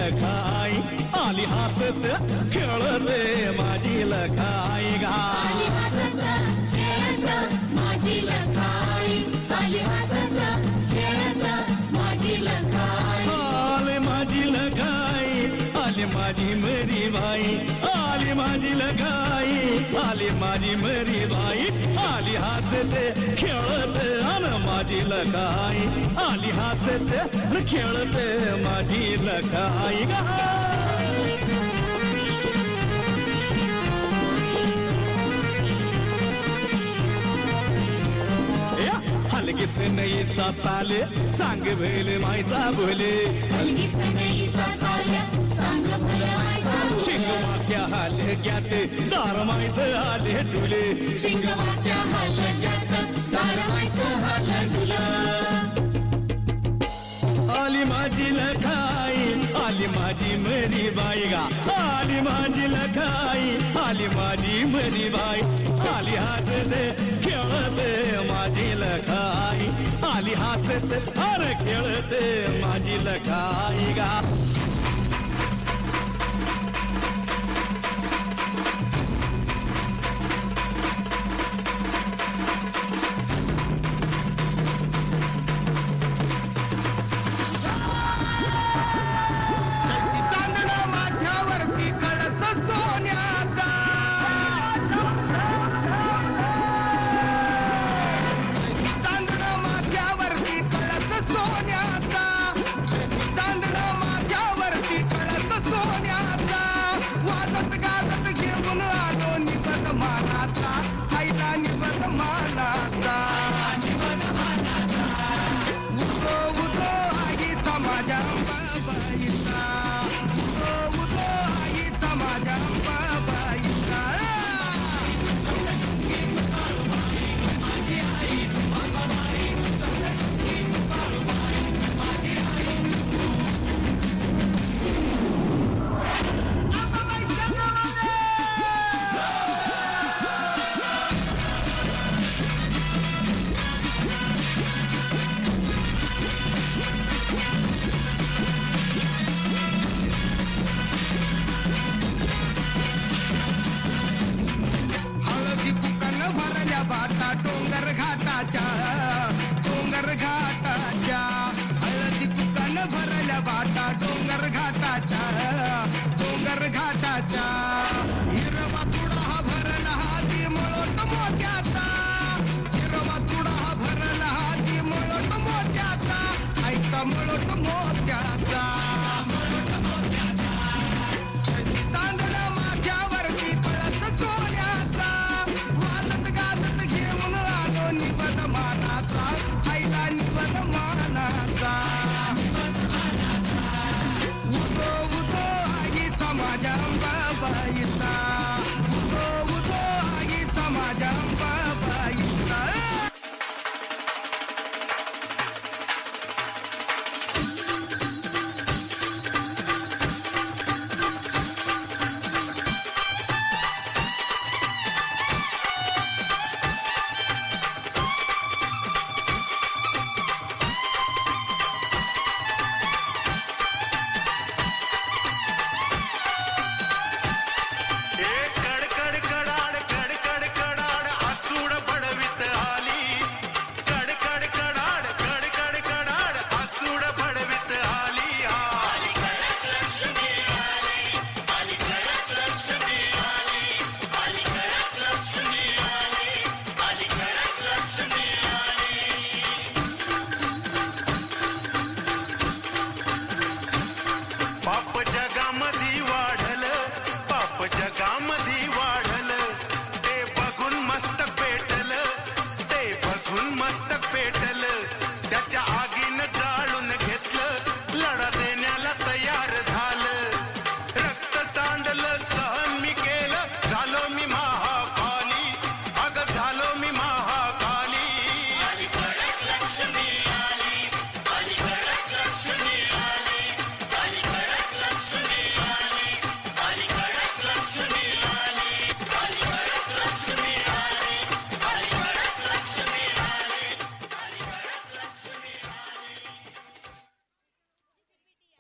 लखाई आली हसत खेळत माझी लखाई गा आली हसत खेळत माझी लखाई आली हसत खेळत माझी लखाई आले माझी लखाई आली माझी मरी बाई आली माझी लखाई आली माझी मरी बाई आली हसत खेळत अन माझी लखाई आली हसत खेळत माझी लखाई गा हलगीस नईचा ताले सांग भेल मायचा बोले हलगीस नईचा ताले सांग भेल मायचा बोले शिंगमात्या हलग्यात दार मायचं आले डुले शिंगमात्या हलग्यात दार मायचं आले डुले आली माझी लखाई आली माझी मरी बाई गा आली माझी लखाई आली माझी मरी बाई आली हसत खेळत माझी लखाई आली हसत अरे खेळत माझी लखाई गा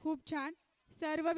खूप छान सर्व